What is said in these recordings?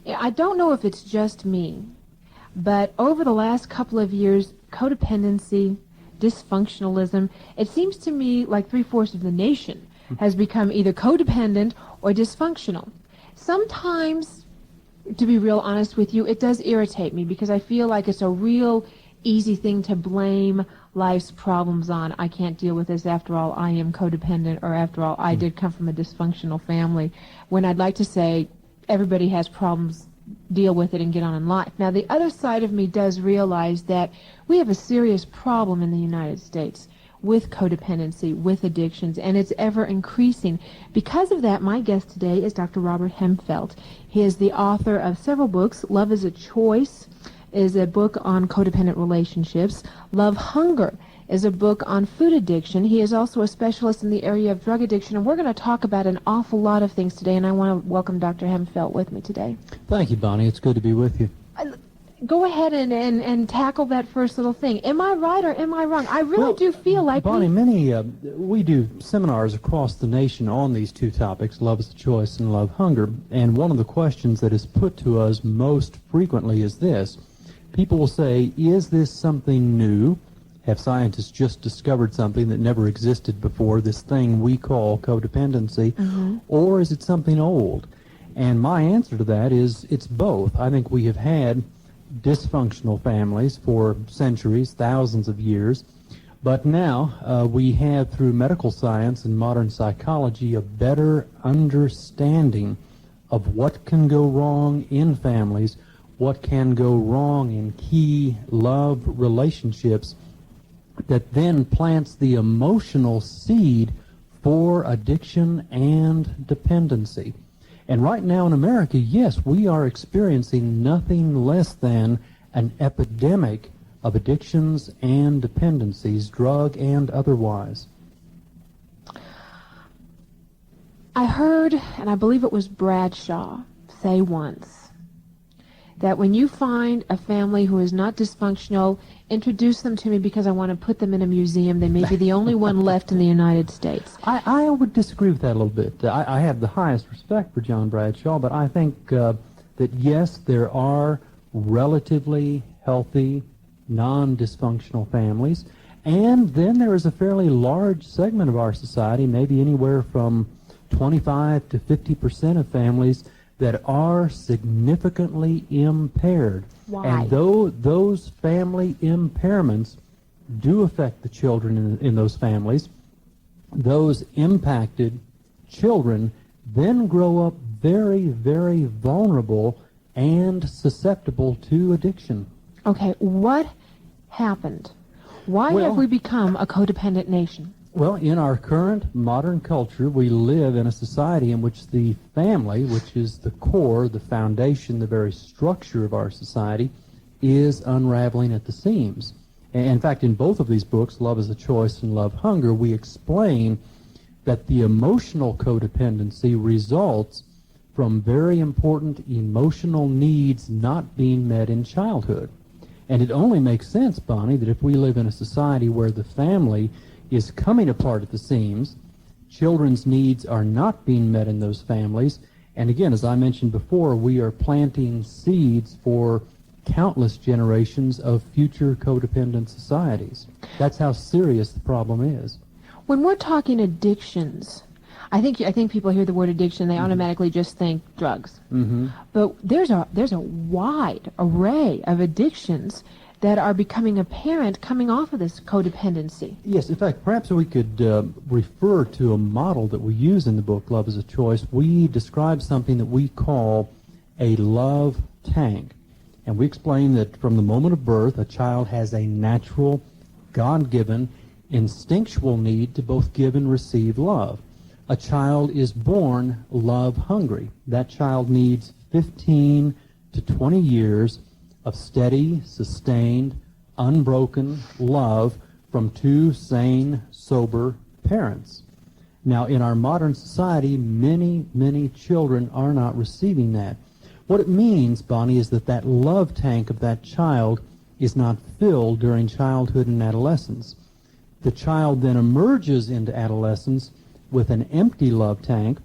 I don't know if it's just me, but over the last couple of years, codependency, dysfunctionalism, it seems to me like three-fourths of the nation has become either codependent or dysfunctional. Sometimes, to be real honest with you, it does irritate me because I feel like it's a real easy thing to blame life's problems on. I can't deal with this. After all, I am codependent, or after all, I did come from a dysfunctional family. When I'd like to say everybody has problems, deal with it and get on in life. Now, the other side of me does realize that we have a serious problem in the United States with codependency, with addictions, and it's ever increasing. Because of that, my guest today is Dr. Robert Hemfeld. He is the author of several books. Love is a Choice is a book on codependent relationships. Love Hunger is a book on food addiction. He is also a specialist in the area of drug addiction, and we're going to talk about an awful lot of things today, and I want to welcome Dr. Hemfeld with me today. Thank you, Bonnie. It's good to be with you. Go ahead and tackle that first little thing. Am I right or am I wrong? I really do feel like Bonnie, we do seminars across the nation on these two topics, love is a choice and love hunger, and one of the questions that is put to us most frequently is this. People will say, is this something new? Have scientists just discovered something that never existed before, this thing we call codependency, or is it something old? And my answer to that is it's both. I think we have had dysfunctional families for centuries, thousands of years, but now we have, through medical science and modern psychology, a better understanding of what can go wrong in families, what can go wrong in key love relationships, that then plants the emotional seed for addiction and dependency. And right now in America, yes, we are experiencing nothing less than an epidemic of addictions and dependencies, drug and otherwise. I heard, and I believe it was Bradshaw, say once, that when you find a family who is not dysfunctional, introduce them to me because I want to put them in a museum. They may be the only one left in the United States. I would disagree with that a little bit. I have the highest respect for John Bradshaw, but I think that, yes, there are relatively healthy, non-dysfunctional families, and then there is a fairly large segment of our society, maybe anywhere from 25 to 50% of families that are significantly impaired. Why? And though those family impairments do affect the children in those families, those impacted children then grow up very, very vulnerable and susceptible to addiction. Okay, what happened? Why have we become a codependent nation? Well, in our current modern culture, we live in a society in which the family, which is the core, the foundation, the very structure of our society, is unraveling at the seams. And in fact, in both of these books, Love is a Choice and Love Hunger, we explain that the emotional codependency results from very important emotional needs not being met in childhood. And it only makes sense, Bonnie, that if we live in a society where the family is coming apart at the seams, children's needs are not being met in those families, and again, as I mentioned before, we are planting seeds for countless generations of future codependent societies. That's how serious the problem is. When we're talking addictions, I think people hear the word addiction, they automatically just think drugs. But there's a wide array of addictions that are becoming apparent coming off of this codependency. Yes, in fact, perhaps we could refer to a model that we use in the book, Love is a Choice. We describe something that we call a love tank. And we explain that from the moment of birth, a child has a natural, God-given, instinctual need to both give and receive love. A child is born love-hungry. That child needs 15 to 20 years of steady, sustained, unbroken love from two sane, sober parents. Now, in our modern society, many, many children are not receiving that. What it means, Bonnie, is that that love tank of that child is not filled during childhood and adolescence. The child then emerges into adolescence with an empty love tank,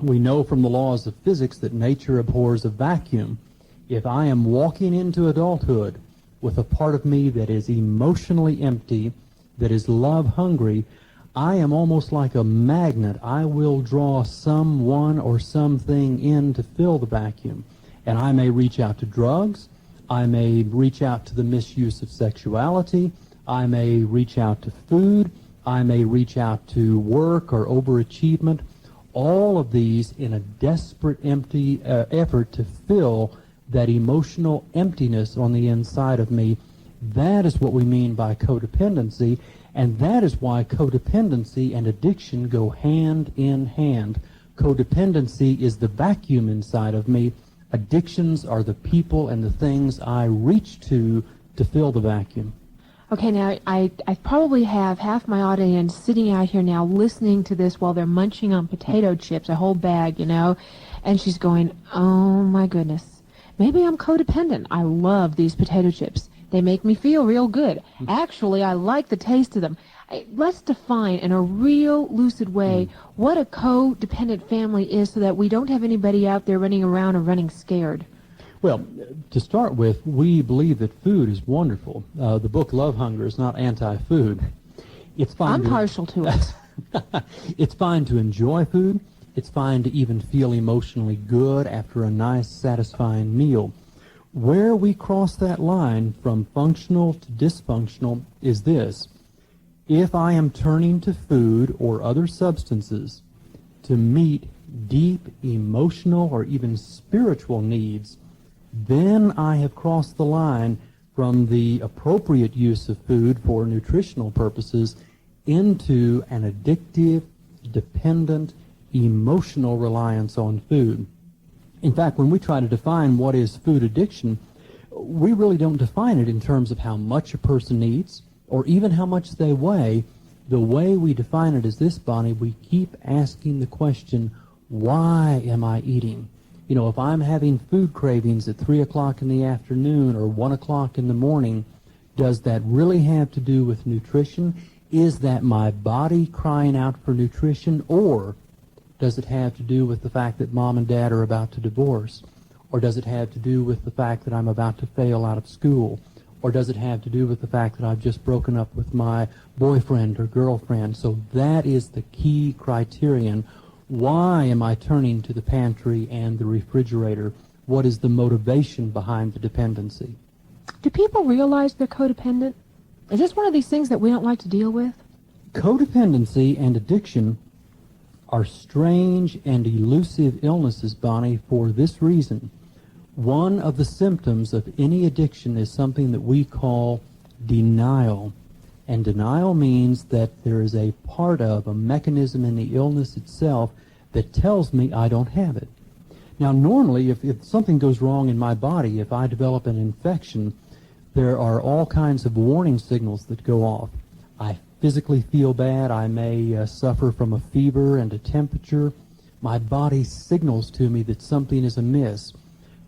We know from the laws of physics that nature abhors a vacuum. If I am walking into adulthood with a part of me that is emotionally empty, that is love hungry, I am almost like a magnet. I will draw someone or something in to fill the vacuum. And I may reach out to drugs. I may reach out to the misuse of sexuality. I may reach out to food. I may reach out to work or overachievement. All of these in a desperate effort to fill that emotional emptiness on the inside of me. That is what we mean by codependency, and that is why codependency and addiction go hand in hand. Codependency is the vacuum inside of me. Addictions are the people and the things I reach to fill the vacuum. Okay, now I probably have half my audience sitting out here now listening to this while they're munching on potato chips, a whole bag, and she's going, oh my goodness, maybe I'm codependent. I love these potato chips. They make me feel real good. Actually, I like the taste of them. Let's define in a real lucid way what a codependent family is so that we don't have anybody out there running around or running scared. Well, to start with, we believe that food is wonderful. The book Love Hunger is not anti-food. It's fine. I'm partial to it. It's fine to enjoy food. It's fine to even feel emotionally good after a nice, satisfying meal. Where we cross that line from functional to dysfunctional is this. If I am turning to food or other substances to meet deep emotional or even spiritual needs, then I have crossed the line from the appropriate use of food for nutritional purposes into an addictive, dependent, emotional reliance on food. In fact, when we try to define what is food addiction, we really don't define it in terms of how much a person eats or even how much they weigh. The way we define it is this, Bonnie, we keep asking the question, why am I eating? If I'm having food cravings at 3 o'clock in the afternoon or 1 o'clock in the morning, does that really have to do with nutrition? Is that my body crying out for nutrition? Or does it have to do with the fact that mom and dad are about to divorce? Or does it have to do with the fact that I'm about to fail out of school? Or does it have to do with the fact that I've just broken up with my boyfriend or girlfriend? So that is the key criterion. Why am I turning to the pantry and the refrigerator? What is the motivation behind the dependency? Do people realize they're codependent? Is this one of these things that we don't like to deal with? Codependency and addiction are strange and elusive illnesses, Bonnie, for this reason. One of the symptoms of any addiction is something that we call denial. And denial means that there is a part of, a mechanism in the illness itself that tells me I don't have it. Now, normally, if something goes wrong in my body, if I develop an infection, there are all kinds of warning signals that go off. I physically feel bad. I may suffer from a fever and a temperature. My body signals to me that something is amiss.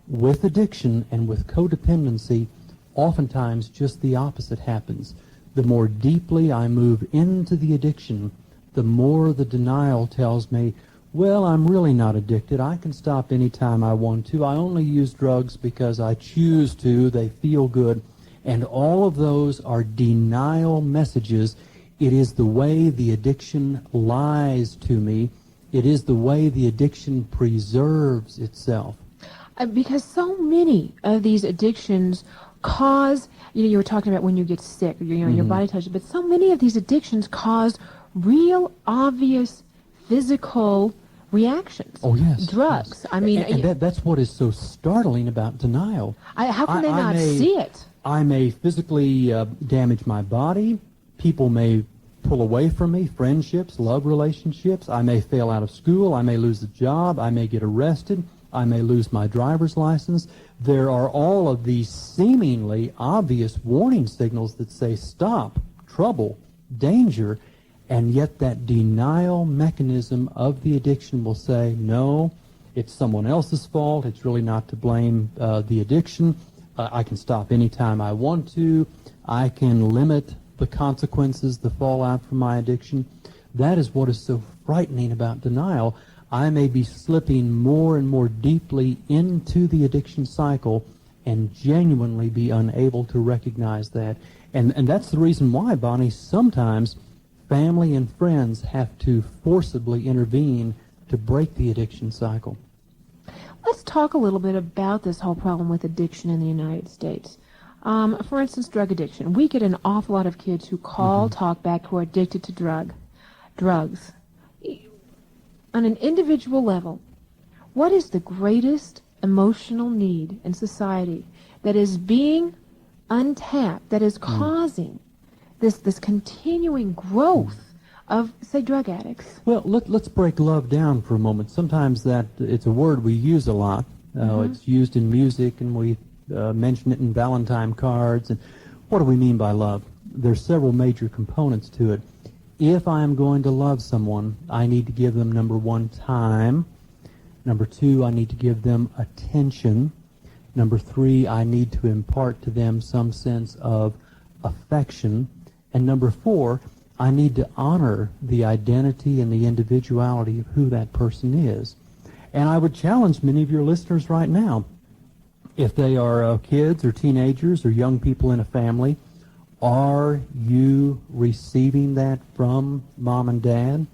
With addiction and with codependency, oftentimes just the opposite happens. The more deeply I move into the addiction, the more the denial tells me, well, I'm really not addicted. I can stop anytime I want to. I only use drugs because I choose to. They feel good. And all of those are denial messages. It is the way the addiction lies to me. It is the way the addiction preserves itself. Because so many of these addictions cause, you were talking about when you get sick, your body touches, but so many of these addictions cause real obvious physical reactions. Oh, yes. Drugs. Yes. I mean... And that's what is so startling about denial. How can they not see it? I may physically damage my body. People may pull away from me, friendships, love relationships. I may fail out of school. I may lose a job. I may get arrested. I may lose my driver's license. There are all of these seemingly obvious warning signals that say stop, trouble, danger, and yet that denial mechanism of the addiction will say, no, it's someone else's fault. It's really not to blame the addiction. I can stop anytime I want to. I can limit the consequences, the fallout from my addiction. That is what is so frightening about denial. I may be slipping more and more deeply into the addiction cycle and genuinely be unable to recognize that. And that's the reason why, Bonnie, sometimes family and friends have to forcibly intervene to break the addiction cycle. Let's talk a little bit about this whole problem with addiction in the United States. For instance, drug addiction. We get an awful lot of kids who call, talk back, who are addicted to drugs. On an individual level, what is the greatest emotional need in society that is being untapped, that is causing this continuing growth of, say, drug addicts? Well, let's break love down for a moment. Sometimes it's a word we use a lot. It's used in music, and we mention it in Valentine cards. And what do we mean by love? There's several major components to it. If I am going to love someone, I need to give them, number one, time. Number two, I need to give them attention. Number three, I need to impart to them some sense of affection. And number four, I need to honor the identity and the individuality of who that person is. And I would challenge many of your listeners right now, if they are kids or teenagers or young people in a family, are you receiving that from mom and dad?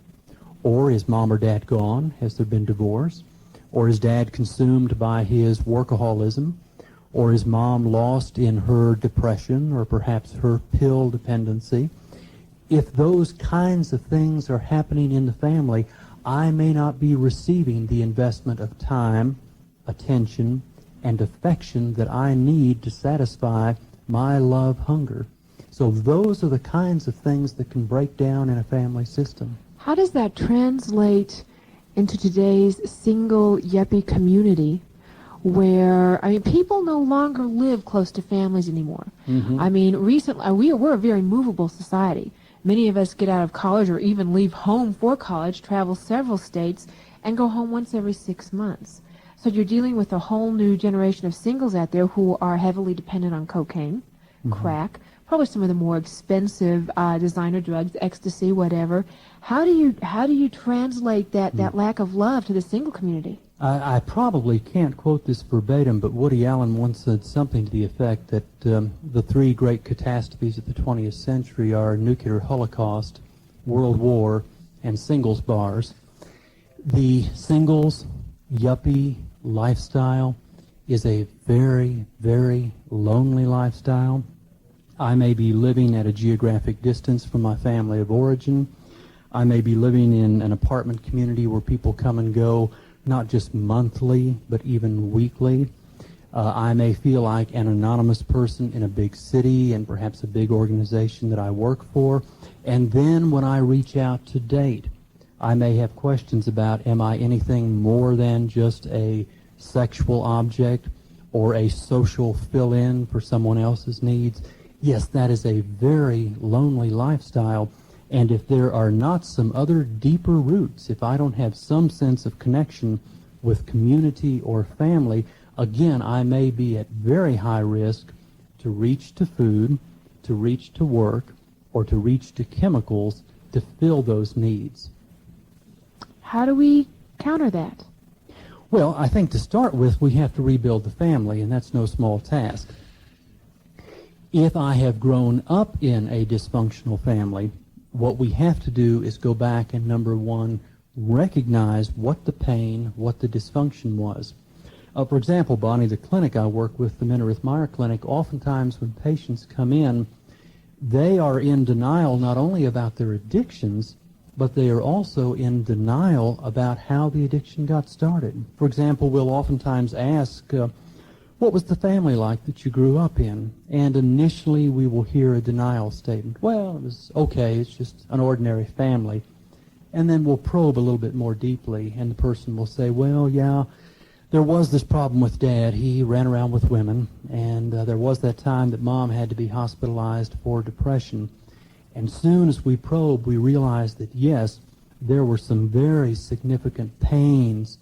Or is mom or dad gone? Has there been divorce? Or is dad consumed by his workaholism? Or is mom lost in her depression or perhaps her pill dependency? If those kinds of things are happening in the family, I may not be receiving the investment of time, attention, and affection that I need to satisfy my love hunger. So those are the kinds of things that can break down in a family system. How does that translate into today's single yuppie community where, people no longer live close to families anymore? Recently, we're a very movable society. Many of us get out of college or even leave home for college, travel several states, and go home once every 6 months. So you're dealing with a whole new generation of singles out there who are heavily dependent on cocaine, crack, probably some of the more expensive designer drugs, ecstasy, whatever. How do you translate that lack of love to the single community? I probably can't quote this verbatim, but Woody Allen once said something to the effect that the three great catastrophes of the 20th century are nuclear holocaust, world war, and singles bars. The singles, yuppie lifestyle is a very, very lonely lifestyle. I may be living at a geographic distance from my family of origin. I may be living in an apartment community where people come and go not just monthly, but even weekly. I may feel like an anonymous person in a big city and perhaps a big organization that I work for. And then when I reach out to date, I may have questions about, am I anything more than just a sexual object or a social fill-in for someone else's needs? Yes, that is a very lonely lifestyle. And if there are not some other deeper roots, if I don't have some sense of connection with community or family, again, I may be at very high risk to reach to food, to reach to work, or to reach to chemicals to fill those needs. How do we counter that? Well, I think to start with, we have to rebuild the family, and that's no small task. If I have grown up in a dysfunctional family, what we have to do is go back and, number one, recognize what the pain, what the dysfunction was. For example, Bonnie, the clinic I work with, the Mennerith-Meyer Clinic, oftentimes when patients come in, they are in denial not only about their addictions, but they are also in denial about how the addiction got started. For example, we'll oftentimes ask, what was the family like that you grew up in? And initially we will hear a denial statement. Well, it was okay, it's just an ordinary family. And then we'll probe a little bit more deeply, and the person will say, well, yeah, there was this problem with Dad. He ran around with women, and there was that time that Mom had to be hospitalized for depression. And soon as we probe, we realize that, yes, there were some very significant pains,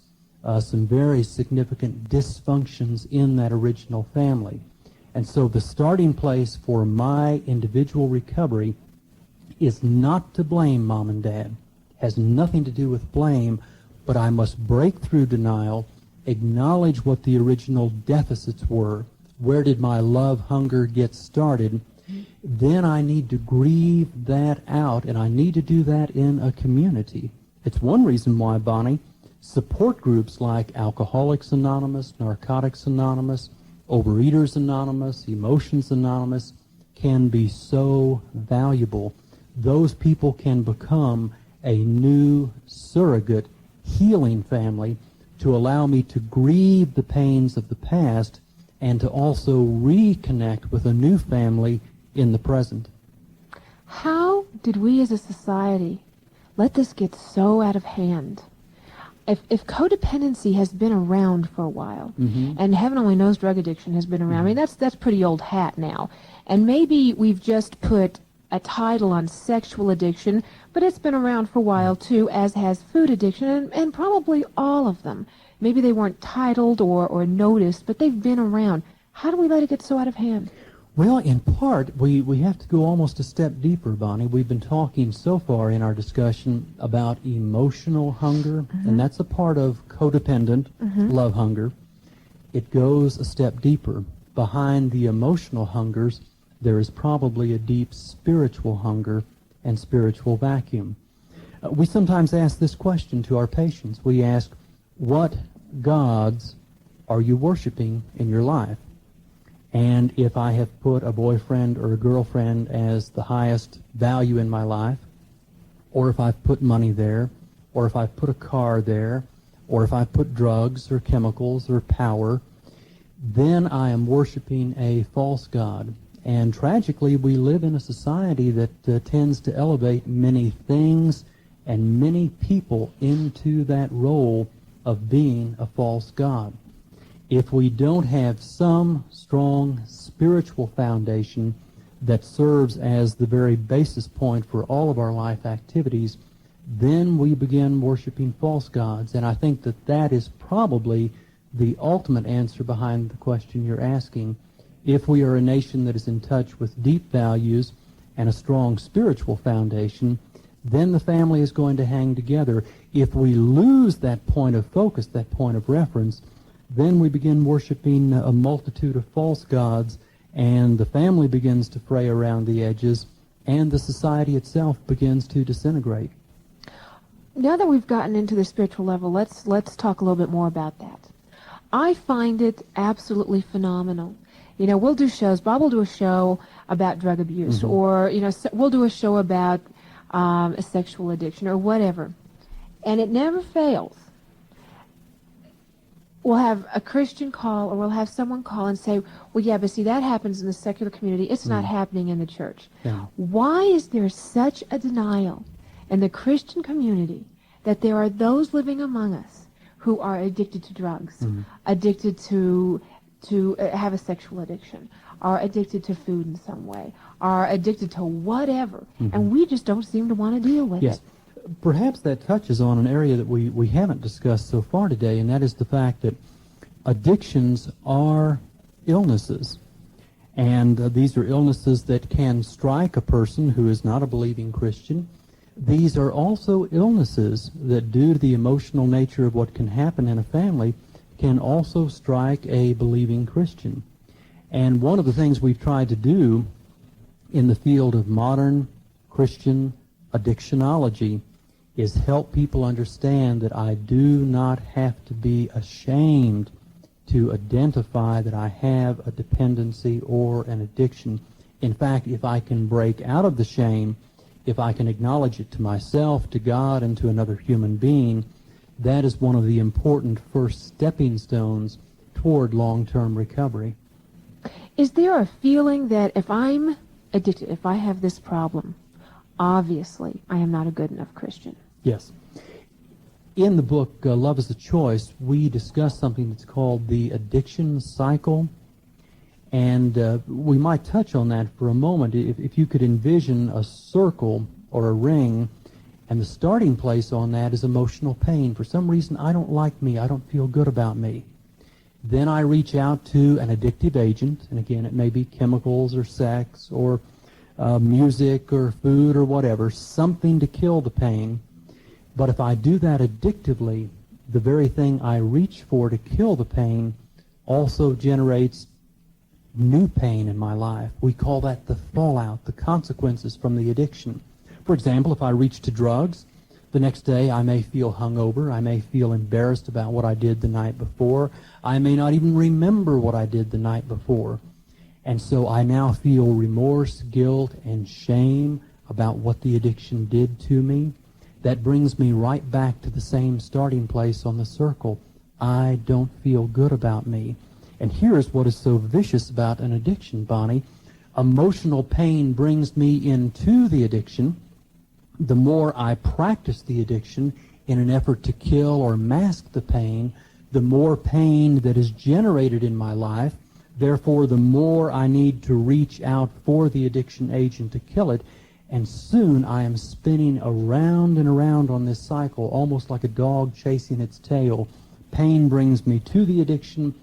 some very significant dysfunctions in that original family. And so the starting place for my individual recovery is not to blame Mom and Dad. It has nothing to do with blame, but I must break through denial, acknowledge what the original deficits were. Where did my love hunger get started? Then I need to grieve that out, and I need to do that in a community. It's one reason why, Bonnie, support groups like Alcoholics Anonymous, Narcotics Anonymous, Overeaters Anonymous, Emotions Anonymous can be so valuable. Those people can become a new surrogate healing family to allow me to grieve the pains of the past and to also reconnect with a new family in the present. How did we as a society let this get so out of hand? If codependency has been around for a while, and heaven only knows drug addiction has been around, I mean, that's pretty old hat now. And maybe we've just put a title on sexual addiction, but it's been around for a while too, as has food addiction, and probably all of them. Maybe they weren't titled or noticed, but they've been around. How do we let it get so out of hand? Well, in part, we have to go almost a step deeper, Bonnie. We've been talking so far in our discussion about emotional hunger, and that's a part of codependent love hunger. It goes a step deeper. Behind the emotional hungers, there is probably a deep spiritual hunger and spiritual vacuum. We sometimes ask this question to our patients. We ask, what gods are you worshiping in your life? And if I have put a boyfriend or a girlfriend as the highest value in my life, or if I've put money there, or if I've put a car there, or if I've put drugs or chemicals or power, then I am worshiping a false god. And tragically, we live in a society that tends to elevate many things and many people into that role of being a false god. If we don't have some strong spiritual foundation that serves as the very basis point for all of our life activities, then we begin worshiping false gods. And I think that is probably the ultimate answer behind the question you're asking. If we are a nation that is in touch with deep values and a strong spiritual foundation, then the family is going to hang together. If we lose that point of focus, that point of reference, then we begin worshiping a multitude of false gods, and the family begins to fray around the edges, and the society itself begins to disintegrate. Now that we've gotten into the spiritual level, let's talk a little bit more about that. I find it absolutely phenomenal. You know, we'll do shows. Bob will do a show about drug abuse, or, you know, we'll do a show about a sexual addiction or whatever. And it never fails. We'll have a Christian call, or we'll have someone call and say, well, yeah, but see, that happens in the secular community. It's not happening in the church. Yeah. Why is there such a denial in the Christian community that there are those living among us who are addicted to drugs, addicted to have a sexual addiction, are addicted to food in some way, are addicted to whatever, and we just don't seem to want to deal with it? Perhaps that touches on an area that we haven't discussed so far today, and that is the fact that addictions are illnesses. And these are illnesses that can strike a person who is not a believing Christian. These are also illnesses that, due to the emotional nature of what can happen in a family, can also strike a believing Christian. And one of the things we've tried to do in the field of modern Christian addictionology is help people understand that I do not have to be ashamed to identify that I have a dependency or an addiction. In fact, if I can break out of the shame, if I can acknowledge it to myself, to God, and to another human being, that is one of the important first stepping stones toward long-term recovery. Is there a feeling that if I'm addicted, if I have this problem, obviously I am not a good enough Christian? Yes. In the book, Love is a Choice, we discuss something that's called the addiction cycle. And we might touch on that for a moment. If you could envision a circle or a ring, and the starting place on that is emotional pain. For some reason, I don't like me. I don't feel good about me. Then I reach out to an addictive agent, and again, it may be chemicals or sex or music or food or whatever, something to kill the pain. But if I do that addictively, the very thing I reach for to kill the pain also generates new pain in my life. We call that the fallout, the consequences from the addiction. For example, if I reach to drugs, the next day I may feel hungover, I may feel embarrassed about what I did the night before, I may not even remember what I did the night before. And so I now feel remorse, guilt, and shame about what the addiction did to me. That brings me right back to the same starting place on the circle. I don't feel good about me. And here's what is so vicious about an addiction, Bonnie. Emotional pain brings me into the addiction. The more I practice the addiction in an effort to kill or mask the pain, the more pain that is generated in my life. Therefore, the more I need to reach out for the addiction agent to kill it. And soon I am spinning around and around on this cycle, almost like a dog chasing its tail. Pain brings me to the addiction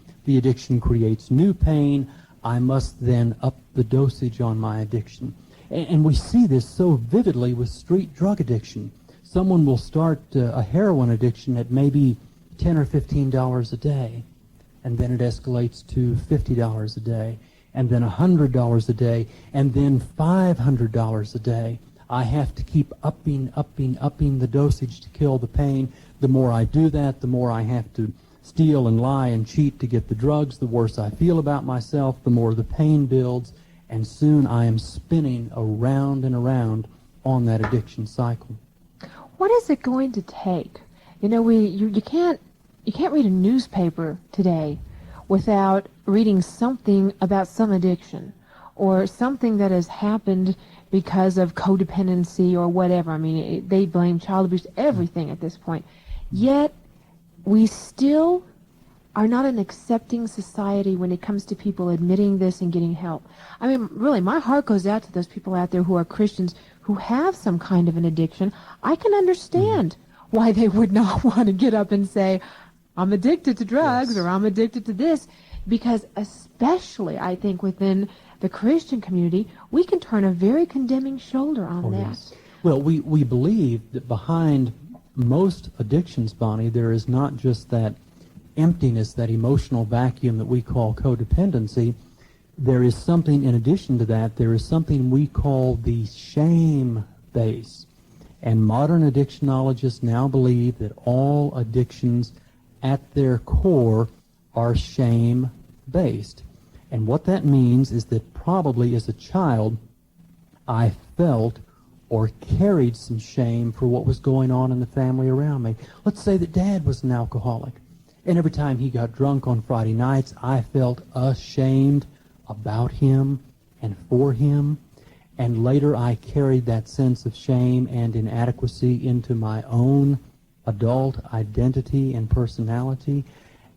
creates new pain. I must then up the dosage on my addiction. And we see this so vividly with street drug addiction. Someone will start a heroin addiction at maybe $10 or $15 a day, and then it escalates to $50 a day, and then $100 a day, and then $500 a day. I have to keep upping the dosage to kill the pain. The more I do that, the more I have to steal and lie and cheat to get the drugs. The worse I feel about myself, the more the pain builds, and soon I am spinning around and around on that addiction cycle. What is it going to take? You know, you can't read a newspaper today without reading something about some addiction or something that has happened because of codependency or whatever. I mean, they blame child abuse, everything at this point. Yet, we still are not an accepting society when it comes to people admitting this and getting help. I mean, really, my heart goes out to those people out there who are Christians who have some kind of an addiction. I can understand why they would not want to get up and say, I'm addicted to drugs, or I'm addicted to this, because especially, I think, within the Christian community, we can turn a very condemning shoulder on that. Yes. Well, we believe that behind most addictions, Bonnie, there is not just that emptiness, that emotional vacuum that we call codependency. There is something in addition to that. There is something we call the shame base. And modern addictionologists now believe that all addictions at their core are shame-based. And what that means is that probably as a child, I felt or carried some shame for what was going on in the family around me. Let's say that Dad was an alcoholic, and every time he got drunk on Friday nights, I felt ashamed about him and for him. And later I carried that sense of shame and inadequacy into my own adult identity and personality.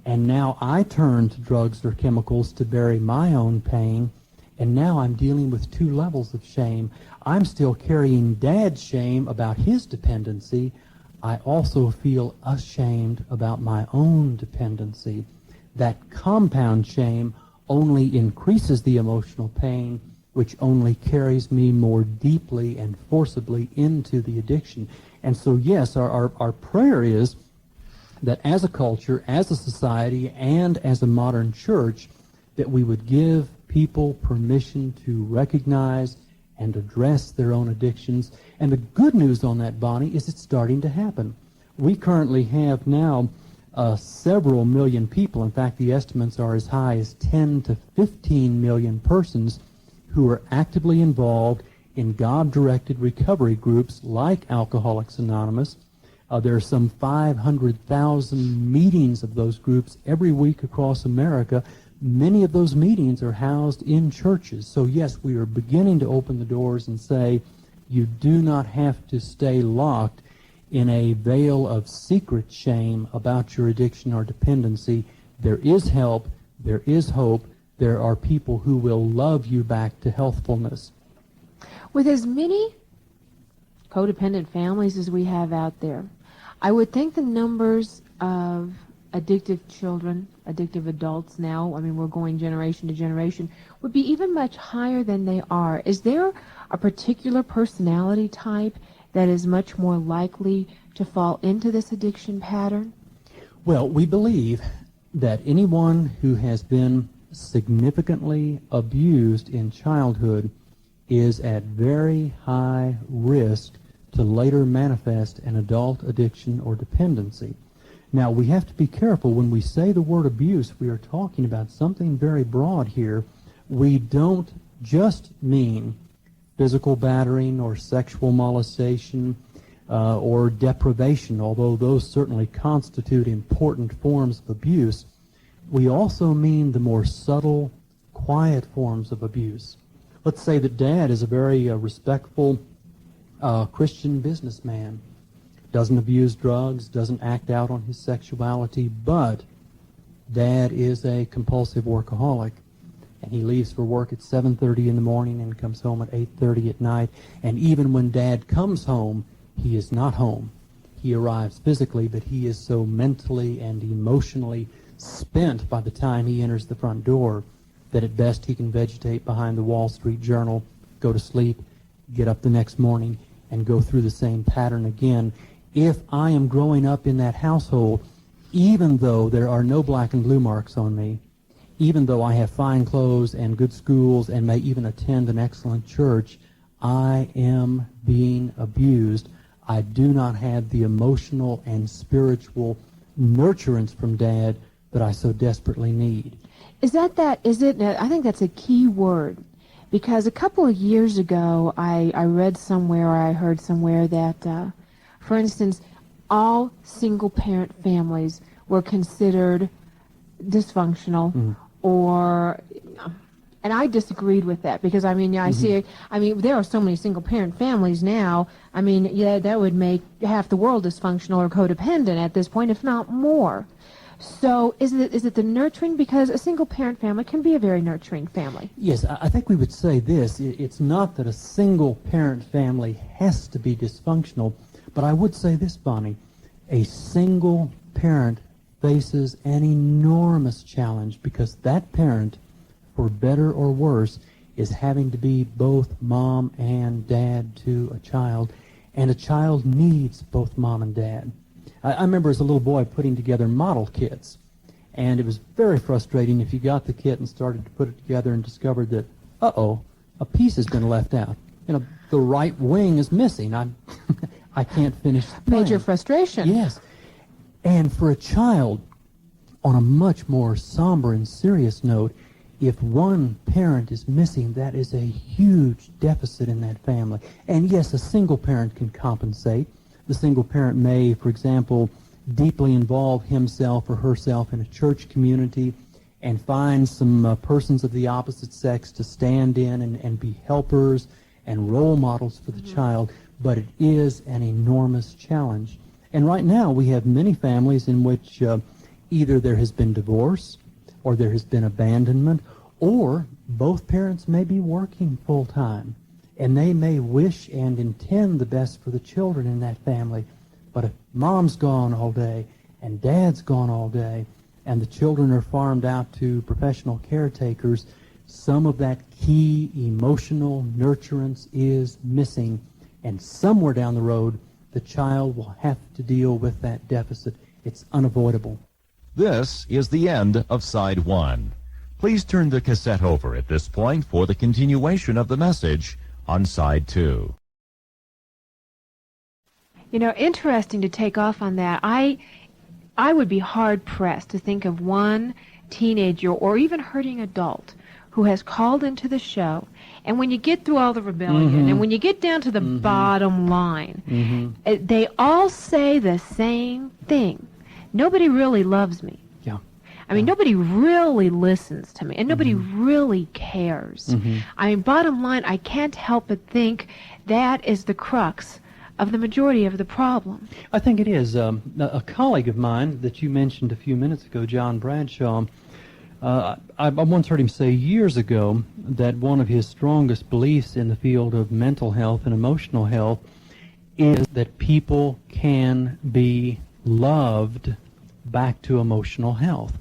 And now I turn to drugs or chemicals to bury my own pain. And now I'm dealing with two levels of shame. I'm still carrying Dad's shame about his dependency. I also feel ashamed about my own dependency. That compound shame only increases the emotional pain, which only carries me more deeply and forcibly into the addiction. And so, yes, our prayer is that as a culture, as a society, and as a modern church, that we would give people permission to recognize and address their own addictions. And the good news on that, Bonnie, is it's starting to happen. We currently have now several million people. In fact, the estimates are as high as 10 to 15 million persons who are actively involved in God-directed recovery groups like Alcoholics Anonymous. There are some 500,000 meetings of those groups every week across America. Many of those meetings are housed in churches. So yes, we are beginning to open the doors and say, you do not have to stay locked in a veil of secret shame about your addiction or dependency. There is help. There is hope. There are people who will love you back to healthfulness. With as many codependent families as we have out there, I would think the numbers of addictive children, addictive adults now, I mean, we're going generation to generation, would be even much higher than they are. Is there a particular personality type that is much more likely to fall into this addiction pattern? Well, we believe that anyone who has been significantly abused in childhood is at very high risk to later manifest an adult addiction or dependency. Now, we have to be careful when we say the word abuse. We are talking about something very broad here. We don't just mean physical battering or sexual molestation or deprivation, although those certainly constitute important forms of abuse. We also mean the more subtle, quiet forms of abuse. Let's say that Dad is a very respectful Christian businessman, doesn't abuse drugs, doesn't act out on his sexuality, but Dad is a compulsive workaholic, and he leaves for work at 7:30 in the morning and comes home at 8:30 at night, and even when Dad comes home, he is not home. He arrives physically, but he is so mentally and emotionally spent by the time he enters the front door that at best he can vegetate behind the Wall Street Journal, go to sleep, get up the next morning, and go through the same pattern again. If I am growing up in that household, even though there are no black and blue marks on me, even though I have fine clothes and good schools and may even attend an excellent church, I am being abused. I do not have the emotional and spiritual nurturance from Dad that I so desperately need. I think that's a key word, because a couple of years ago I read somewhere, or I heard somewhere that, for instance, all single-parent families were considered dysfunctional, and I disagreed with that, because there are so many single-parent families now. That would make half the world dysfunctional or codependent at this point, if not more. So is it the nurturing? Because a single-parent family can be a very nurturing family. Yes, I think we would say this. It's not that a single-parent family has to be dysfunctional, but I would say this, Bonnie. A single parent faces an enormous challenge, because that parent, for better or worse, is having to be both mom and dad to a child, and a child needs both mom and dad. I remember as a little boy putting together model kits, and it was very frustrating if you got the kit and started to put it together and discovered that, a piece has been left out. The right wing is missing. I can't finish the plan. Major frustration. Yes. And for a child, on a much more somber and serious note, if one parent is missing, that is a huge deficit in that family. And yes, a single parent can compensate. The single parent may, for example, deeply involve himself or herself in a church community and find some persons of the opposite sex to stand in and be helpers and role models for the child, but it is an enormous challenge. And right now we have many families in which either there has been divorce, or there has been abandonment, or both parents may be working full-time, and they may wish and intend the best for the children in that family. But if mom's gone all day and dad's gone all day and the children are farmed out to professional caretakers, some of that key emotional nurturance is missing, and somewhere down the road the child will have to deal with that deficit. It's unavoidable. This is the end of Side 1. Please turn the cassette over at this point for the continuation of the message on Side 2. Interesting to take off on that. I would be hard-pressed to think of one teenager or even hurting adult who has called into the show, and when you get through all the rebellion, and when you get down to the bottom line, they all say the same thing. Nobody really loves me. Yeah. Nobody really listens to me, and nobody really cares. Bottom line, I can't help but think that is the crux of the majority of the problem. I think it is. A colleague of mine that you mentioned a few minutes ago, John Bradshaw, I once heard him say years ago that one of his strongest beliefs in the field of mental health and emotional health is that people can be loved back to emotional health.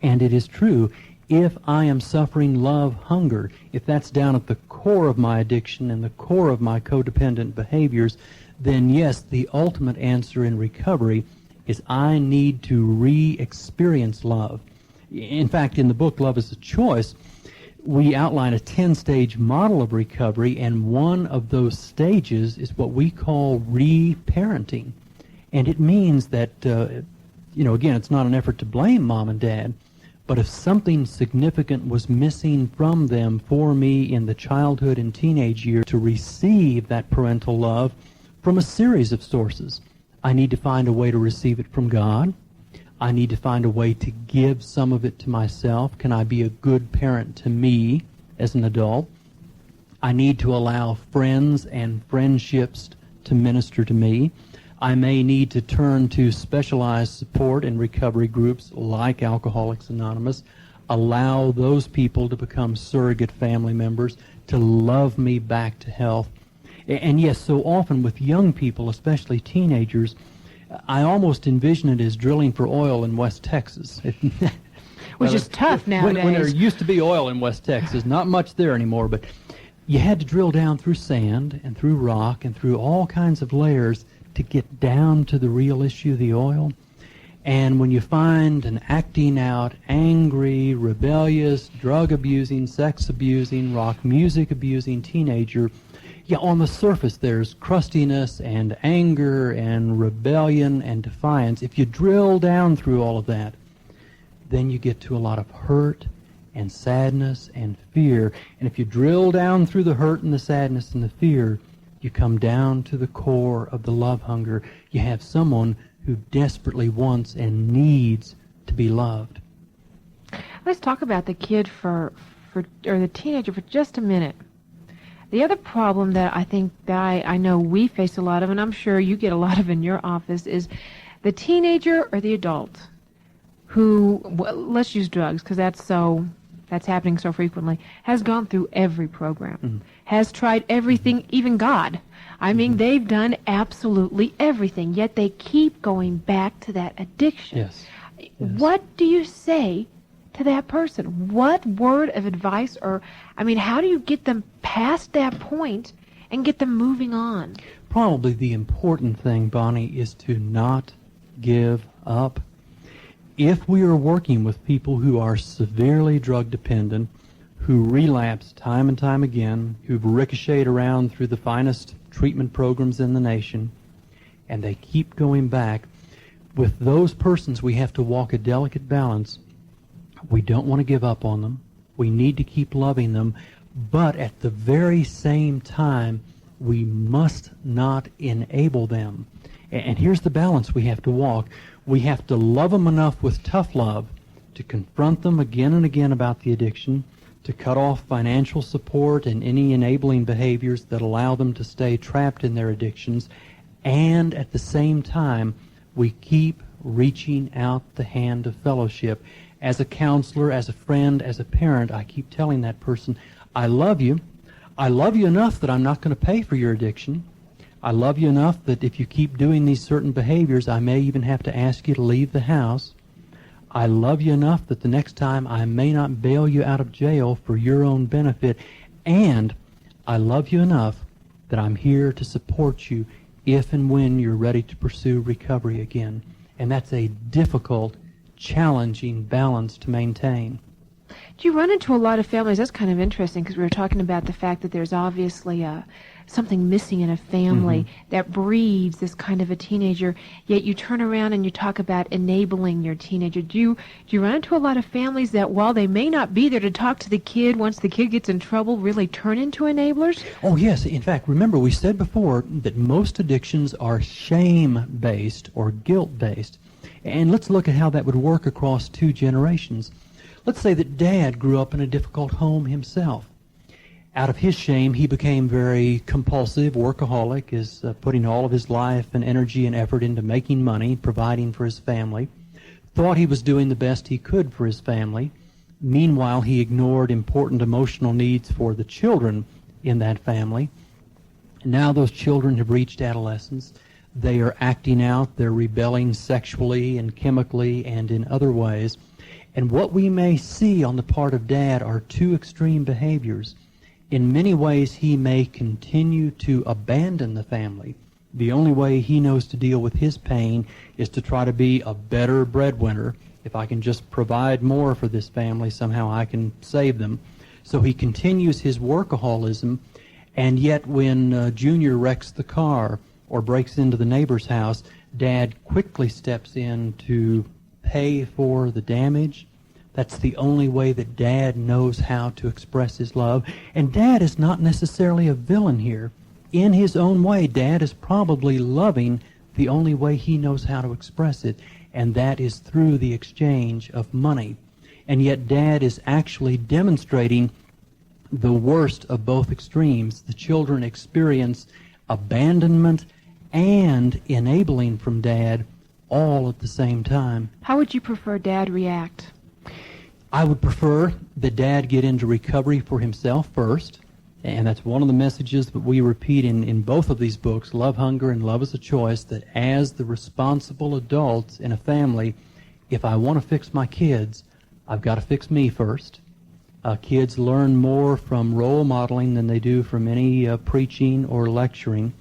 And it is true. If I am suffering love hunger, if that's down at the core of my addiction and the core of my codependent behaviors, then yes, the ultimate answer in recovery is I need to re-experience love. In fact, in the book Love is a Choice, we outline a 10-stage model of recovery, and one of those stages is what we call re-parenting. And it means that, again, it's not an effort to blame mom and dad, but if something significant was missing from them for me in the childhood and teenage year to receive that parental love from a series of sources, I need to find a way to receive it from God. I need to find a way to give some of it to myself. Can I be a good parent to me as an adult? I need to allow friends and friendships to minister to me. I may need to turn to specialized support and recovery groups like Alcoholics Anonymous, allow those people to become surrogate family members, to love me back to health. And yes, so often with young people, especially teenagers, I almost envision it as drilling for oil in West Texas. Which is tough nowadays. When there used to be oil in West Texas, not much there anymore, but you had to drill down through sand and through rock and through all kinds of layers to get down to the real issue, the oil. And when you find an acting out, angry, rebellious, drug-abusing, sex-abusing, rock music-abusing teenager, yeah, on the surface there's crustiness and anger and rebellion and defiance. If you drill down through all of that, then you get to a lot of hurt and sadness and fear. And if you drill down through the hurt and the sadness and the fear, you come down to the core of the love hunger. You have someone who desperately wants and needs to be loved. Let's talk about the kid or the teenager for just a minute. The other problem that I think that I know we face a lot of, and I'm sure you get a lot of in your office, is the teenager or the adult who, let's use drugs because that's happening so frequently, has gone through every program, has tried everything, even God. I mean, they've done absolutely everything, yet they keep going back to that addiction. Yes. What do you say to that person? What word of advice, how do you get them past that point and get them moving on? Probably the important thing, Bonnie, is to not give up. If we are working with people who are severely drug dependent, who relapse time and time again, who've ricocheted around through the finest treatment programs in the nation, and they keep going back, with those persons we have to walk a delicate balance. We don't want to give up on them. We need to keep loving them. But at the very same time, we must not enable them. And here's the balance we have to walk. We have to love them enough with tough love to confront them again and again about the addiction, to cut off financial support and any enabling behaviors that allow them to stay trapped in their addictions. And at the same time, we keep reaching out the hand of fellowship. As a counselor, as a friend, as a parent, I keep telling that person, I love you. I love you enough that I'm not going to pay for your addiction. I love you enough that if you keep doing these certain behaviors, I may even have to ask you to leave the house. I love you enough that the next time I may not bail you out of jail for your own benefit. And I love you enough that I'm here to support you if and when you're ready to pursue recovery again. And that's a difficult, challenging balance to maintain. Do you run into a lot of families? That's kind of interesting because we were talking about the fact that there's obviously something missing in a family that breeds this kind of a teenager, yet you turn around and you talk about enabling your teenager. Do you run into a lot of families that while they may not be there to talk to the kid once the kid gets in trouble, really turn into enablers? Oh, yes. In fact, remember, we said before that most addictions are shame-based or guilt-based. And let's look at how that would work across 2 generations. Let's say that Dad grew up in a difficult home himself. Out of his shame, he became very compulsive, workaholic, is putting all of his life and energy and effort into making money, providing for his family. Thought he was doing the best he could for his family. Meanwhile, he ignored important emotional needs for the children in that family. And now those children have reached adolescence. They are acting out, they're rebelling sexually and chemically and in other ways. And what we may see on the part of Dad are 2 extreme behaviors. In many ways, he may continue to abandon the family, The only way he knows to deal with his pain is to try to be a better breadwinner. If I can just provide more for this family, somehow I can save them. So he continues his workaholism, and yet when Junior wrecks the car or breaks into the neighbor's house, Dad quickly steps in to pay for the damage. That's the only way that Dad knows how to express his love. And Dad is not necessarily a villain here. In his own way, Dad is probably loving the only way he knows how to express it, and that is through the exchange of money. And yet Dad is actually demonstrating the worst of both extremes. The children experience abandonment and enabling from Dad all at the same time. How would you prefer Dad react? I would prefer that Dad get into recovery for himself first, and that's one of the messages that we repeat in both of these books, Love Hunger and Love is a Choice, that as the responsible adults in a family, if I want to fix my kids, I've got to fix me first. Kids learn more from role modeling than they do from any preaching or lecturing.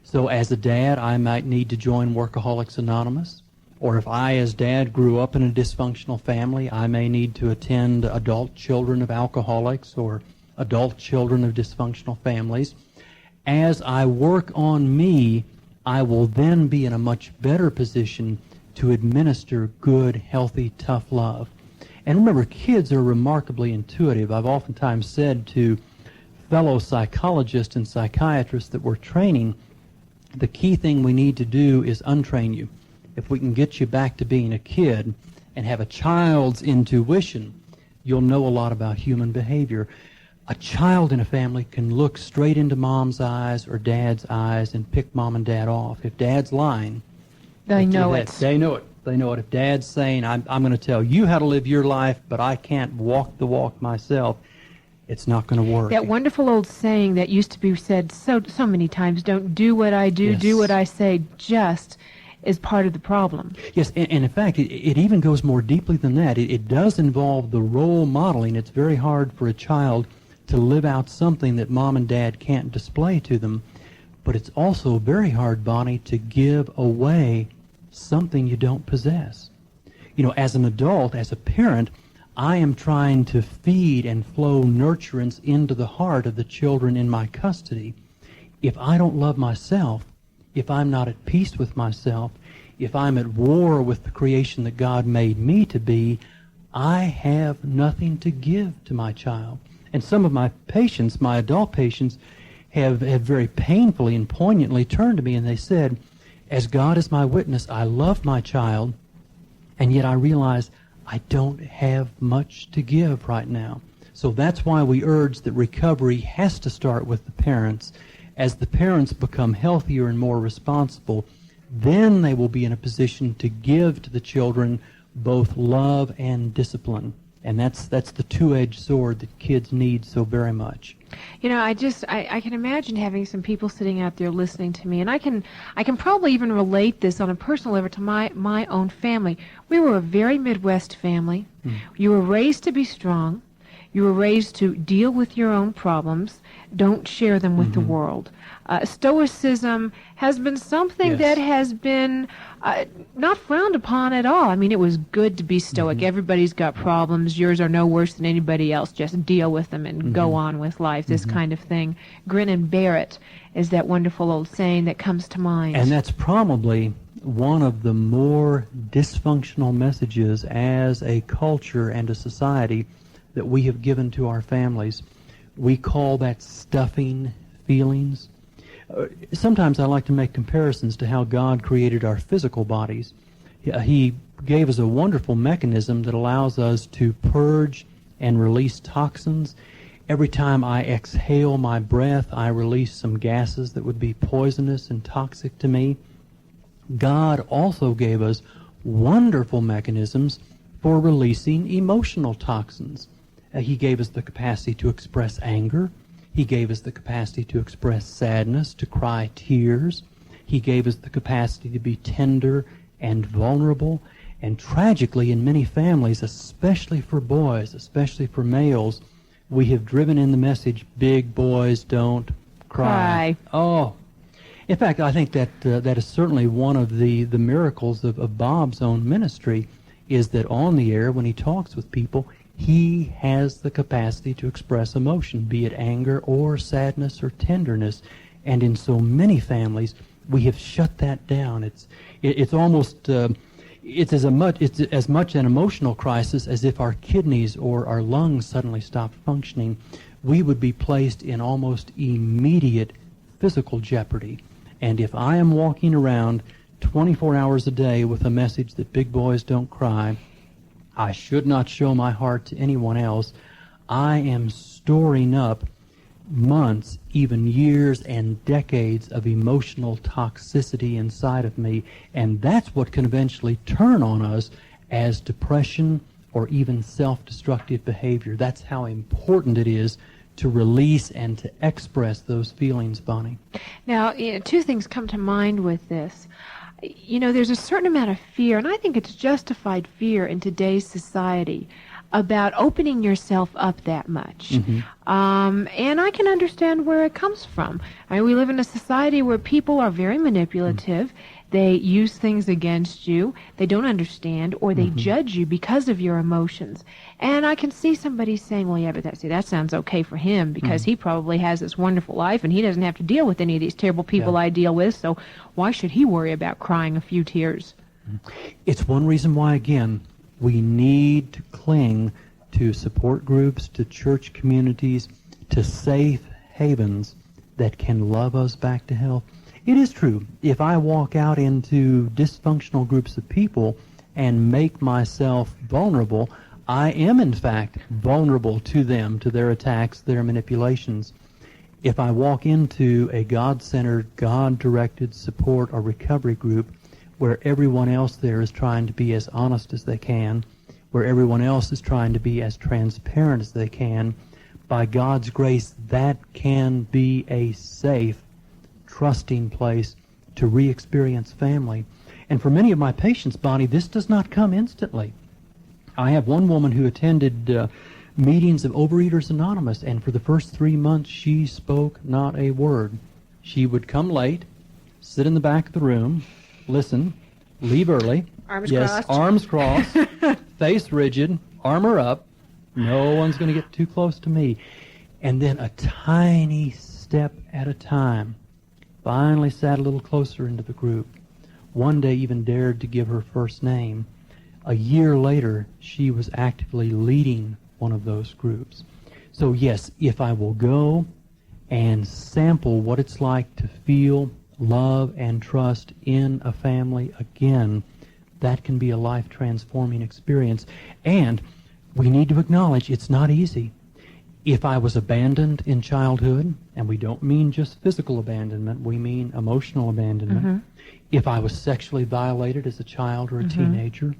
So as a dad, I might need to join Workaholics Anonymous. Or if I, as dad, grew up in a dysfunctional family, I may need to attend adult children of alcoholics or adult children of dysfunctional families. As I work on me, I will then be in a much better position to administer good, healthy, tough love. And remember, kids are remarkably intuitive. I've oftentimes said to fellow psychologists and psychiatrists that we're training, the key thing we need to do is untrain you. If we can get you back to being a kid and have a child's intuition, you'll know a lot about human behavior. A child in a family can look straight into mom's eyes or dad's eyes and pick mom and dad off. If dad's lying, They know it. They know it. They know it. If dad's saying, I'm going to tell you how to live your life, but I can't walk the walk myself, it's not going to work. That wonderful old saying that used to be said so many times, don't do what I do, Yes. do what I say, just is part of the problem. Yes, and in fact, it even goes more deeply than that. It does involve the role modeling. It's very hard for a child to live out something that mom and dad can't display to them. But it's also very hard, Bonnie, to give away something you don't possess. You know, as an adult, as a parent, I am trying to feed and flow nurturance into the heart of the children in my custody. If I don't love myself, if I'm not at peace with myself, if I'm at war with the creation that God made me to be, I have nothing to give to my child. And some of my patients, my adult patients, have very painfully and poignantly turned to me and they said, as God is my witness, I love my child, and yet I realize I don't have much to give right now. So that's why we urge that recovery has to start with the parents. As the parents become healthier and more responsible, then they will be in a position to give to the children both love and discipline. And that's the two-edged sword that kids need so very much. You know, I can imagine having some people sitting out there listening to me, and I can probably even relate this on a personal level to my own family. We were a very Midwest family. You were raised to be strong. You were raised to deal with your own problems. Don't share them with the world. Stoicism has been something Yes. that has been not frowned upon at all. I mean, it was good to be stoic. Everybody's got problems. Yours are no worse than anybody else. Just deal with them and go on with life, this kind of thing. Grin and bear it is that wonderful old saying that comes to mind. And that's probably one of the more dysfunctional messages as a culture and a society that we have given to our families. We call that stuffing feelings. Sometimes I like to make comparisons to how God created our physical bodies. He gave us a wonderful mechanism that allows us to purge and release toxins. Every time I exhale my breath, I release some gases that would be poisonous and toxic to me. God also gave us wonderful mechanisms for releasing emotional toxins. He gave us the capacity to express anger. He gave us the capacity to express sadness, to cry tears. He gave us the capacity to be tender and vulnerable. And tragically, in many families, especially for boys, especially for males, we have driven in the message, big boys don't cry. Cry. Oh. In fact, I think that that is certainly one of the miracles of Bob's own ministry, is that on the air, when he talks with people, he has the capacity to express emotion, be it anger or sadness or tenderness. And in so many families, we have shut that down. It's almost it's as much an emotional crisis as if our kidneys or our lungs suddenly stopped functioning. We would be placed in almost immediate physical jeopardy. And if I am walking around 24 hours a day with a message that big boys don't cry, I should not show my heart to anyone else, I am storing up months, even years and decades of emotional toxicity inside of me, and that's what can eventually turn on us as depression or even self-destructive behavior. That's how important it is to release and to express those feelings, Bonnie. Now, two things come to mind with this. There's a certain amount of fear, and I think it's justified fear in today's society about opening yourself up that much. Mm-hmm. And I can understand where it comes from. We live in a society where people are very manipulative. Mm-hmm. They use things against you. They don't understand, or they judge you because of your emotions. And I can see somebody saying, well, yeah, but that sounds okay for him because he probably has this wonderful life and he doesn't have to deal with any of these terrible people I deal with, so why should he worry about crying a few tears? It's one reason why, again, we need to cling to support groups, to church communities, to safe havens that can love us back to health. It is true, if I walk out into dysfunctional groups of people and make myself vulnerable, I am in fact vulnerable to them, to their attacks, their manipulations. If I walk into a God-centered, God-directed support or recovery group where everyone else there is trying to be as honest as they can, where everyone else is trying to be as transparent as they can, by God's grace, that can be a safe, trusting place to re-experience family. And for many of my patients, Bonnie, this does not come instantly. I have one woman who attended meetings of Overeaters Anonymous, and for the first 3 months, she spoke not a word. She would come late, sit in the back of the room, listen, leave early. Arms crossed. Arms crossed, face rigid, armor up. No one's going to get too close to me. And then a tiny step at a time, finally sat a little closer into the group. One day even dared to give her first name. A year later, she was actively leading one of those groups. So yes, if I will go and sample what it's like to feel love and trust in a family again, that can be a life-transforming experience. And we need to acknowledge it's not easy. If I was abandoned in childhood, and we don't mean just physical abandonment, we mean emotional abandonment. If I was sexually violated as a child or a teenager,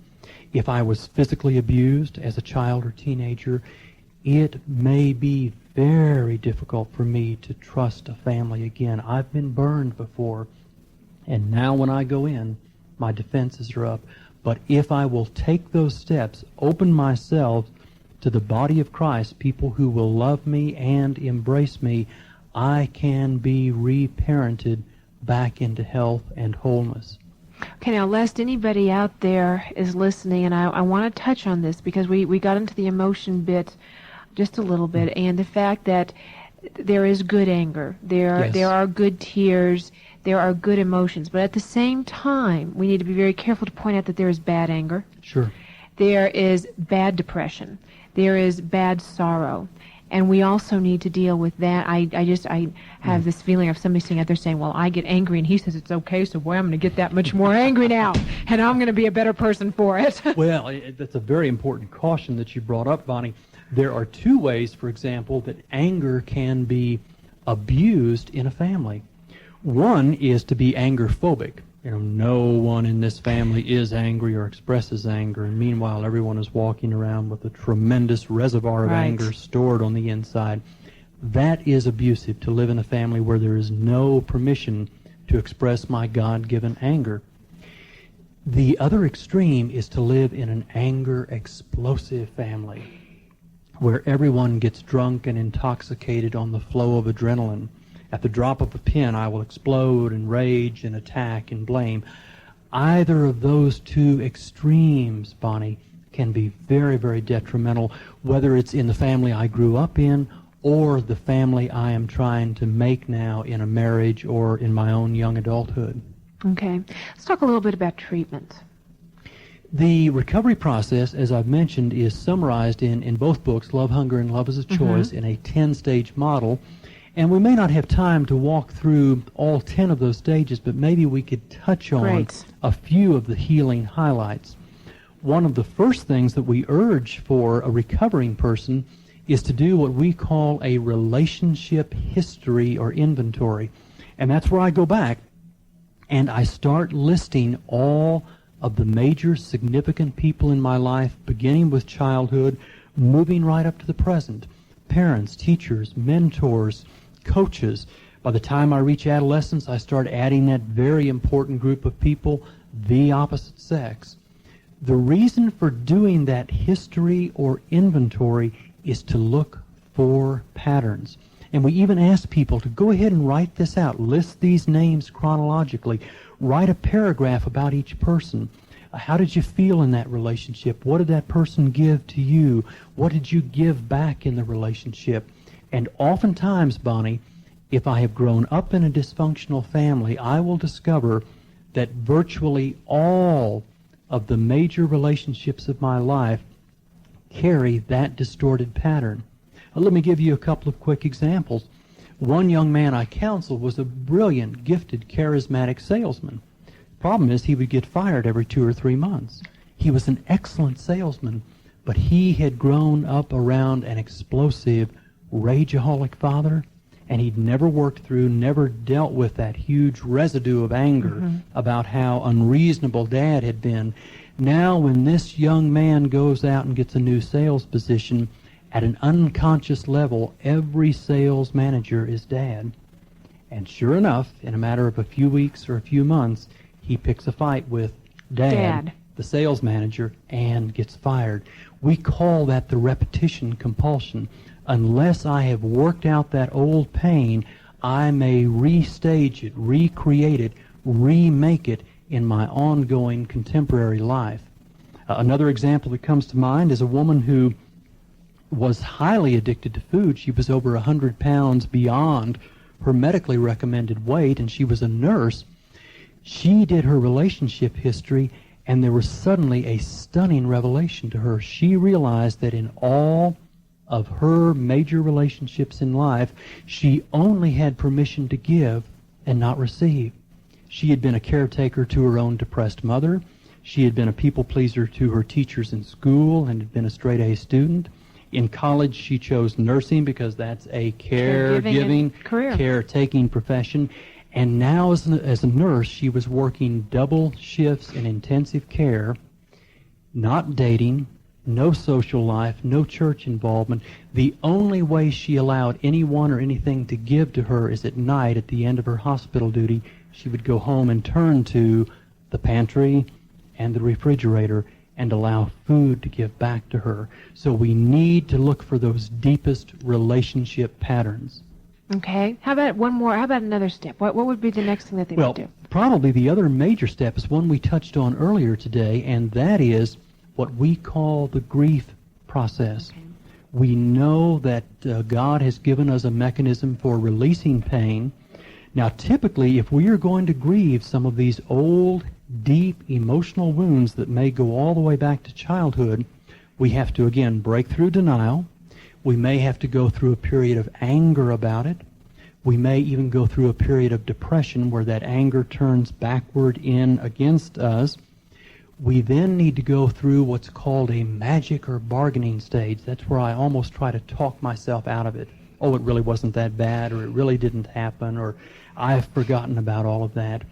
if I was physically abused as a child or teenager, it may be very difficult for me to trust a family again. I've been burned before, and now when I go in, my defenses are up. But if I will take those steps, open myself to the body of Christ, people who will love me and embrace me, I can be reparented back into health and wholeness. Okay, now, lest anybody out there is listening, and I want to touch on this because we got into the emotion bit just a little bit, and the fact that there is good anger, there are good tears, there are good emotions, but at the same time, we need to be very careful to point out that there is bad anger. Sure. There is bad depression. There is bad sorrow. And we also need to deal with that. I have this feeling of somebody sitting out there saying, well, I get angry, and he says it's okay, so boy, I'm going to get that much more angry now, and I'm going to be a better person for it. Well, that's a very important caution that you brought up, Bonnie. There are two ways, for example, that anger can be abused in a family. One is to be anger-phobic. No one in this family is angry or expresses anger, and meanwhile everyone is walking around with a tremendous reservoir of anger stored on the inside. That is abusive, to live in a family where there is no permission to express my God-given anger. The other extreme is to live in an anger-explosive family, where everyone gets drunk and intoxicated on the flow of adrenaline, At the drop of a pen, I will explode and rage and attack and blame. Either of those two extremes, Bonnie, can be very, very detrimental, whether it's in the family I grew up in or the family I am trying to make now in a marriage or in my own young adulthood. Okay. Let's talk a little bit about treatment. The recovery process, as I've mentioned, is summarized in both books, Love, Hunger, and Love as a Choice, in a 10-stage model. And we may not have time to walk through all 10 of those stages, but maybe we could touch on a few of the healing highlights. One of the first things that we urge for a recovering person is to do what we call a relationship history or inventory. And that's where I go back and I start listing all of the major significant people in my life, beginning with childhood, moving right up to the present. Parents, teachers, mentors, coaches. By the time I reach adolescence, I start adding that very important group of people, the opposite sex. The reason for doing that history or inventory is to look for patterns. And we even ask people to go ahead and write this out. List these names chronologically. Write a paragraph about each person. How did you feel in that relationship? What did that person give to you? What did you give back in the relationship? And oftentimes, Bonnie, if I have grown up in a dysfunctional family, I will discover that virtually all of the major relationships of my life carry that distorted pattern. Let me give you a couple of quick examples. One young man I counseled was a brilliant, gifted, charismatic salesman. Problem is, he would get fired every 2 or 3 months. He was an excellent salesman, but he had grown up around an explosive, rageaholic father, and he'd never worked through, never dealt with that huge residue of anger about how unreasonable Dad had been. Now, when this young man goes out and gets a new sales position, at an unconscious level, every sales manager is Dad. And sure enough, in a matter of a few weeks or a few months, he picks a fight with Dad, the sales manager, and gets fired. We call that the repetition compulsion. Unless I have worked out that old pain, I may restage it, recreate it, remake it in my ongoing contemporary life. Another example that comes to mind is a woman who was highly addicted to food. She was over 100 pounds beyond her medically recommended weight, and she was a nurse. She did her relationship history, and there was suddenly a stunning revelation to her. She realized that in all of her major relationships in life, she only had permission to give and not receive. She had been a caretaker to her own depressed mother. She had been a people pleaser to her teachers in school and had been a straight-A student. In college, she chose nursing because that's a caregiving, caretaking profession. And now as a nurse, she was working double shifts in intensive care, not dating, no social life, no church involvement. The only way she allowed anyone or anything to give to her is at night at the end of her hospital duty. She would go home and turn to the pantry and the refrigerator and allow food to give back to her. So we need to look for those deepest relationship patterns. Okay. How about one more? How about another step? What would be the next thing that they would do? Probably the other major step is one we touched on earlier today, and that is what we call the grief process. Okay. We know that God has given us a mechanism for releasing pain. Now, typically, if we are going to grieve some of these old, deep emotional wounds that may go all the way back to childhood, we have to, again, break through denial. We may have to go through a period of anger about it. We may even go through a period of depression where that anger turns backward in against us. We then need to go through what's called a magic or bargaining stage. That's where I almost try to talk myself out of it. Oh, it really wasn't that bad, or it really didn't happen, or I've forgotten about all of that.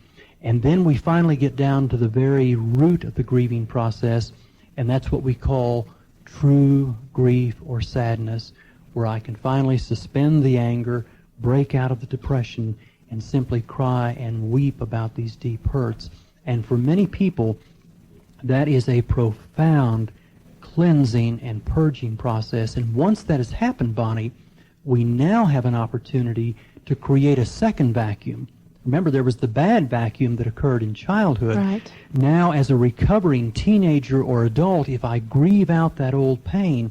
And then we finally get down to the very root of the grieving process, and that's what we call true grief or sadness, where I can finally suspend the anger, break out of the depression, and simply cry and weep about these deep hurts. And for many people, that is a profound cleansing and purging process. And once that has happened, Bonnie, we now have an opportunity to create a second vacuum. Remember, there was the bad vacuum that occurred in childhood. Right. Now, as a recovering teenager or adult, if I grieve out that old pain,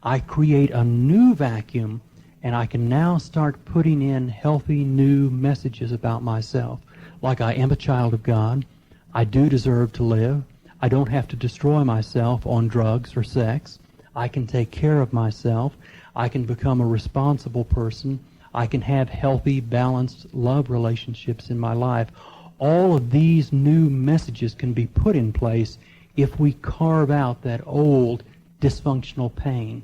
I create a new vacuum, and I can now start putting in healthy new messages about myself. Like, I am a child of God. I do deserve to live. I don't have to destroy myself on drugs or sex. I can take care of myself. I can become a responsible person. I can have healthy, balanced love relationships in my life. All of these new messages can be put in place if we carve out that old dysfunctional pain.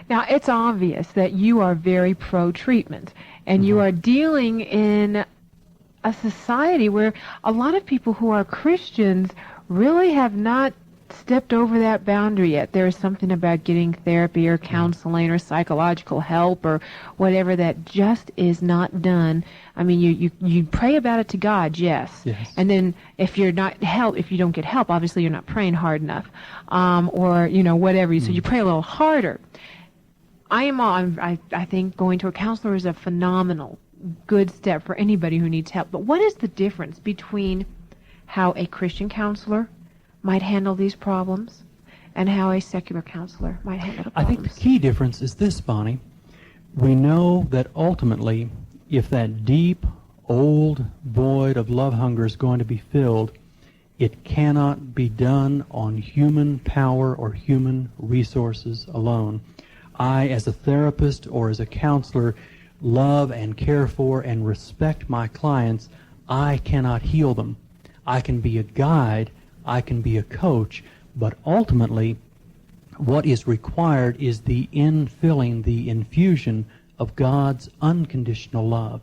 Now, it's obvious that you are very pro-treatment, and you are dealing in a society where a lot of people who are Christians really have not stepped over that boundary yet. There is something about getting therapy or counseling or psychological help or whatever that just is not done. I mean, you pray about it to God, yes. And then if you don't get help, obviously you're not praying hard enough, or whatever. So you pray a little harder. I think going to a counselor is a phenomenal, good step for anybody who needs help. But what is the difference between how a Christian counselor might handle these problems and how a secular counselor might handle the problems? I think the key difference is this, Bonnie. We know that ultimately, if that deep, old void of love hunger is going to be filled, it cannot be done on human power or human resources alone. I, as a therapist or as a counselor, love and care for and respect my clients. I cannot heal them. I can be a guide, I can be a coach, but ultimately what is required is the infilling, the infusion of God's unconditional love.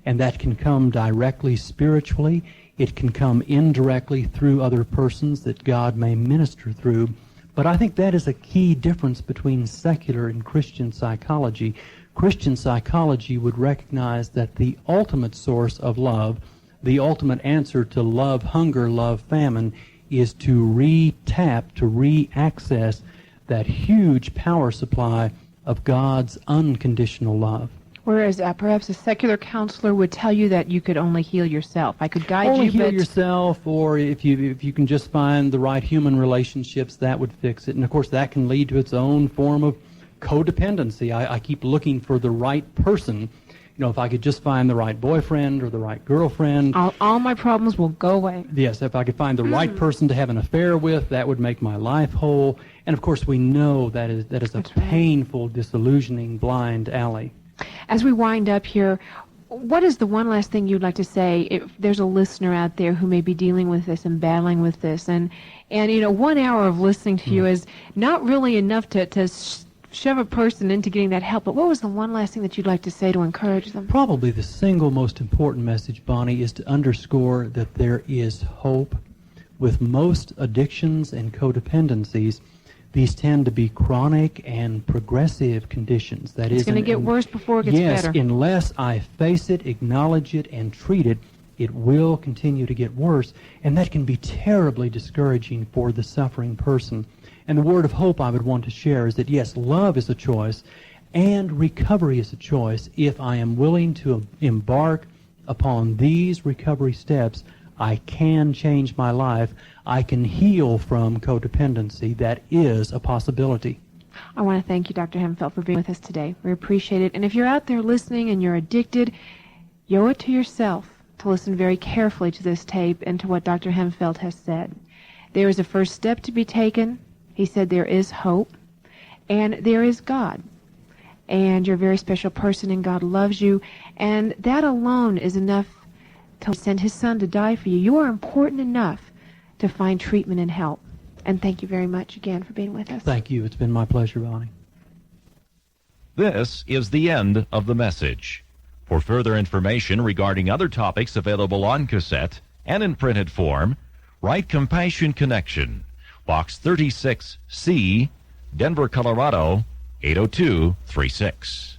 And that can come directly spiritually. It can come indirectly through other persons that God may minister through. But I think that is a key difference between secular and Christian psychology. Christian psychology would recognize that the ultimate source of love, the ultimate answer to love hunger, love famine, is to re-tap, to re-access that huge power supply of God's unconditional love. Whereas perhaps a secular counselor would tell you that you could only heal yourself. I could guide only you, heal but yourself, or if you can just find the right human relationships, that would fix it. And of course, that can lead to its own form of codependency. I keep looking for the right person. If I could just find the right boyfriend or the right girlfriend, all my problems will go away. Yes, if I could find the right person to have an affair with, that would make my life whole. And of course, we know that is a painful, disillusioning, blind alley. As we wind up here, what is the one last thing you'd like to say if there's a listener out there who may be dealing with this and battling with this? And 1 hour of listening to you is not really enough to shove a person into getting that help. But what was the one last thing that you'd like to say to encourage them? Probably the single most important message, Bonnie, is to underscore that there is hope. With most addictions and codependencies, these tend to be chronic and progressive conditions. That it's going to get worse before it gets better. Yes, unless I face it, acknowledge it, and treat it, it will continue to get worse. And that can be terribly discouraging for the suffering person. And the word of hope I would want to share is that, yes, love is a choice, and recovery is a choice. If I am willing to embark upon these recovery steps, I can change my life. I can heal from codependency. That is a possibility. I want to thank you, Dr. Hemfeld, for being with us today. We appreciate it. And if you're out there listening and you're addicted, you owe it to yourself to listen very carefully to this tape and to what Dr. Hemfeld has said. There is a first step to be taken. He said there is hope, and there is God. And you're a very special person, and God loves you. And that alone is enough to send His Son to die for you. You are important enough to find treatment and help. And thank you very much again for being with us. Thank you. It's been my pleasure, Bonnie. This is the end of the message. For further information regarding other topics available on cassette and in printed form, write Compassion Connection, Box 36C, Denver, Colorado, 80236.